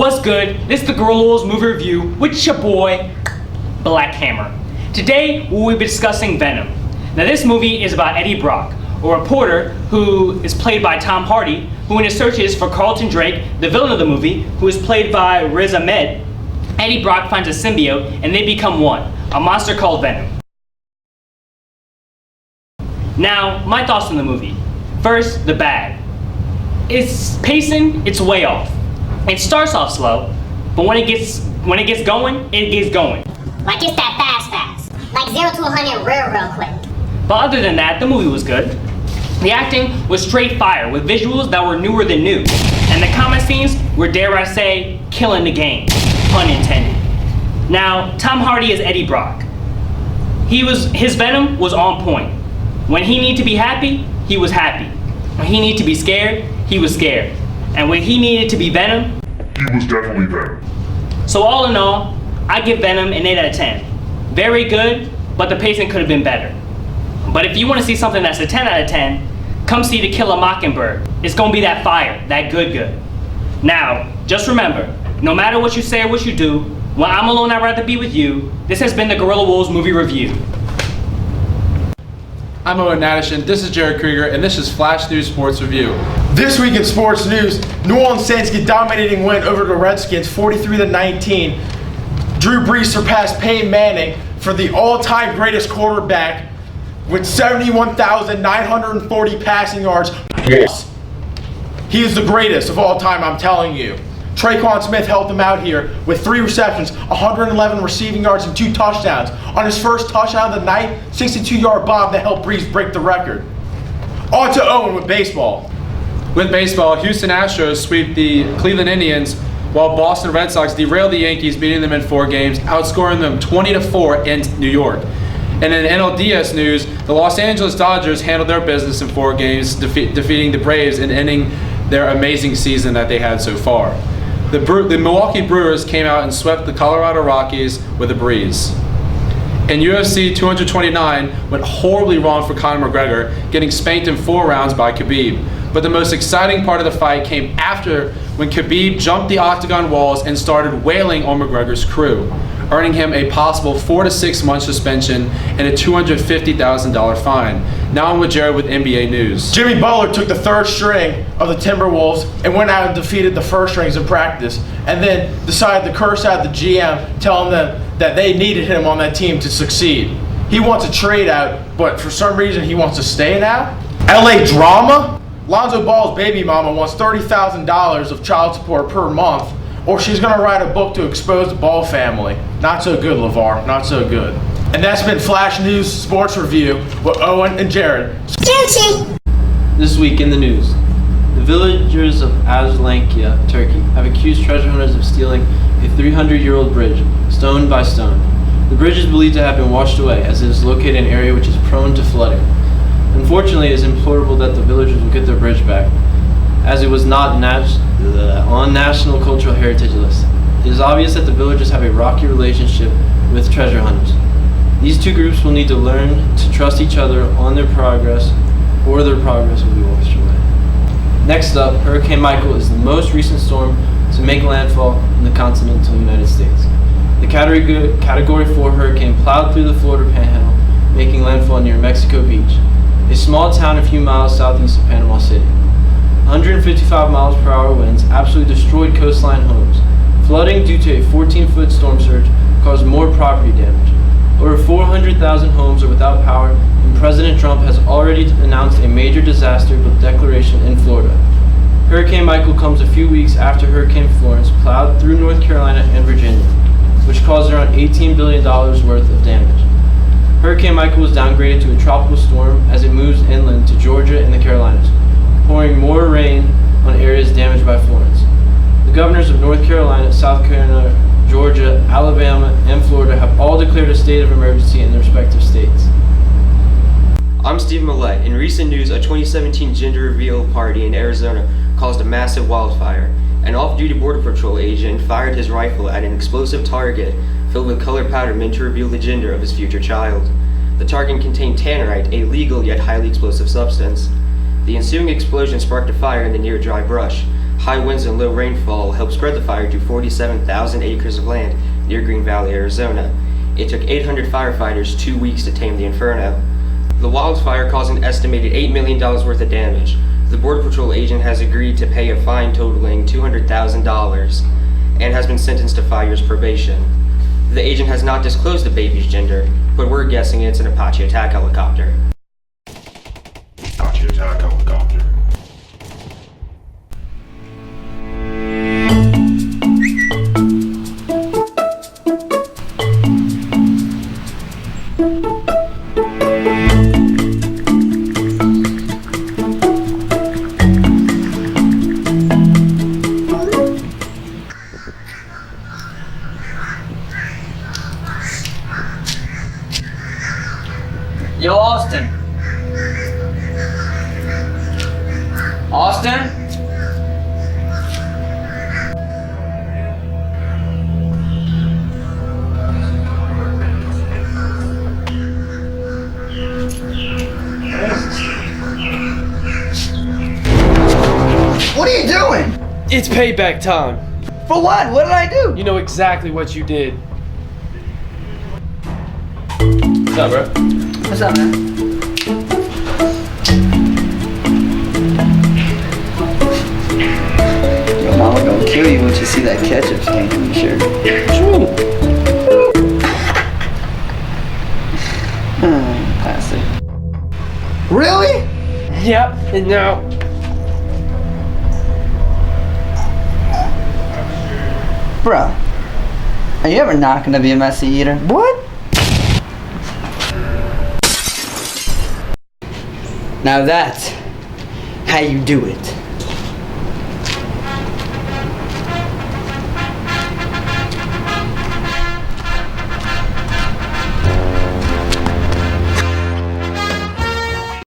What's good? This is the Guerrilla movie review with your boy, Black Hammer. Today, we will be discussing Venom. Now, this movie is about Eddie Brock, a reporter who is played by Tom Hardy, who in his searches for Carlton Drake, the villain of the movie, who is played by Riz Ahmed, Eddie Brock finds a symbiote and they become one, a monster called Venom. Now, my thoughts on the movie. First, the bad. It's pacing, it's way off. It starts off slow, but when it gets going, it gets going. Like it's that fast. Like 0 to 100 real quick. But other than that, the movie was good. The acting was straight fire with visuals that were newer than new. And the combat scenes were, dare I say, killing the game, pun intended. Now, Tom Hardy is Eddie Brock. His Venom was on point. When he needed to be happy, he was happy. When he needed to be scared, he was scared. And when he needed to be Venom, he was definitely Venom. So all in all, I give Venom an 8 out of 10. Very good, but the pacing could have been better. But if you want to see something that's a 10 out of 10, come see To Kill a Mockingbird. It's gonna be that fire, that good. Now, just remember, no matter what you say or what you do, when I'm alone, I'd rather be with you. This has been the Guerrilla Wolves movie review. I'm Owen Nadishin, this is Jared Krieger, and this is Flash News Sports Review. This week in sports news, New Orleans Saints get dominating win over the Redskins, 43-19. Drew Brees surpassed Peyton Manning for the all-time greatest quarterback with 71,940 passing yards. Yes. He is the greatest of all time, I'm telling you. Traquan Smith helped him out here with 3 receptions, 111 receiving yards, and 2 touchdowns. On his first touchdown of the night, 62-yard bomb that helped Brees break the record. On to Owen with baseball. With baseball, Houston Astros sweep the Cleveland Indians, while Boston Red Sox derail the Yankees, beating them in 4 games, outscoring them 20-4 in New York. And in NLDS news, the Los Angeles Dodgers handled their business in 4 games, defeating the Braves and ending their amazing season that they had so far. The Milwaukee Brewers came out and swept the Colorado Rockies with a breeze. In UFC 229 went horribly wrong for Conor McGregor, getting spanked in 4 rounds by Khabib. But the most exciting part of the fight came after when Khabib jumped the octagon walls and started wailing on McGregor's crew, earning him a possible 4 to 6 month suspension and a $250,000 fine. Now I'm with Jared with NBA News. Jimmy Butler took the 3rd string of the Timberwolves and went out and defeated the 1st strings in practice, and then decided to curse out the GM, telling them that they needed him on that team to succeed. He wants a trade out, but for some reason he wants to stay now. LA drama? Lonzo Ball's baby mama wants $30,000 of child support per month, or she's going to write a book to expose the Ball family. Not so good, LeVar. Not so good. And that's been Flash News Sports Review with Owen and Jared. This week in the news, the villagers of Aslankia, Turkey, have accused treasure hunters of stealing a 300-year-old bridge, stone by stone. The bridge is believed to have been washed away, as it is located in an area which is prone to flooding. Unfortunately, it is implorable that the villagers will get their bridge back, as it was not on National Cultural Heritage List. It is obvious that the villagers have a rocky relationship with treasure hunters. These 2 groups will need to learn to trust each other on their progress, or their progress will be washed away. Next up, Hurricane Michael is the most recent storm to make landfall in the continental United States. The Category 4 hurricane plowed through the Florida Panhandle, making landfall near Mexico Beach, a small town a few miles southeast of Panama City. 155 miles per hour winds absolutely destroyed coastline homes. Flooding due to a 14-foot storm surge caused more property damage. Over 400,000 homes are without power, and President Trump has already announced a major disaster declaration in Florida. Hurricane Michael comes a few weeks after Hurricane Florence plowed through North Carolina and Virginia, which caused around $18 billion worth of damage. Hurricane Michael was downgraded to a tropical storm as it moves inland to Georgia and the Carolinas, pouring more rain on areas damaged by Florence. The governors of North Carolina, South Carolina, Georgia, Alabama, and Florida have all declared a state of emergency in their respective states. I'm Steve Millett. In recent news, a 2017 gender reveal party in Arizona caused a massive wildfire. An off-duty Border Patrol agent fired his rifle at an explosive target filled with colored powder meant to reveal the gender of his future child. The target contained tannerite, a legal yet highly explosive substance. The ensuing explosion sparked a fire in the near dry brush. High winds and low rainfall helped spread the fire to 47,000 acres of land near Green Valley, Arizona. It took 800 firefighters 2 weeks to tame the inferno. The wildfire caused an estimated $8 million worth of damage. The Border Patrol agent has agreed to pay a fine totaling $200,000 and has been sentenced to 5 years probation. The agent has not disclosed the baby's gender, but we're guessing it's an Apache attack helicopter. Apache attack helicopter. Yo, Austin. Austin? What are you doing? It's payback time. For what? What did I do? You know exactly what you did. What's up, bro? What's up, man? Your mama gonna kill you once you see that ketchup stain on your shirt. Pass it. Really? Yep, and now. Bro, are you ever not gonna be a messy eater? What? Now that's how you do it.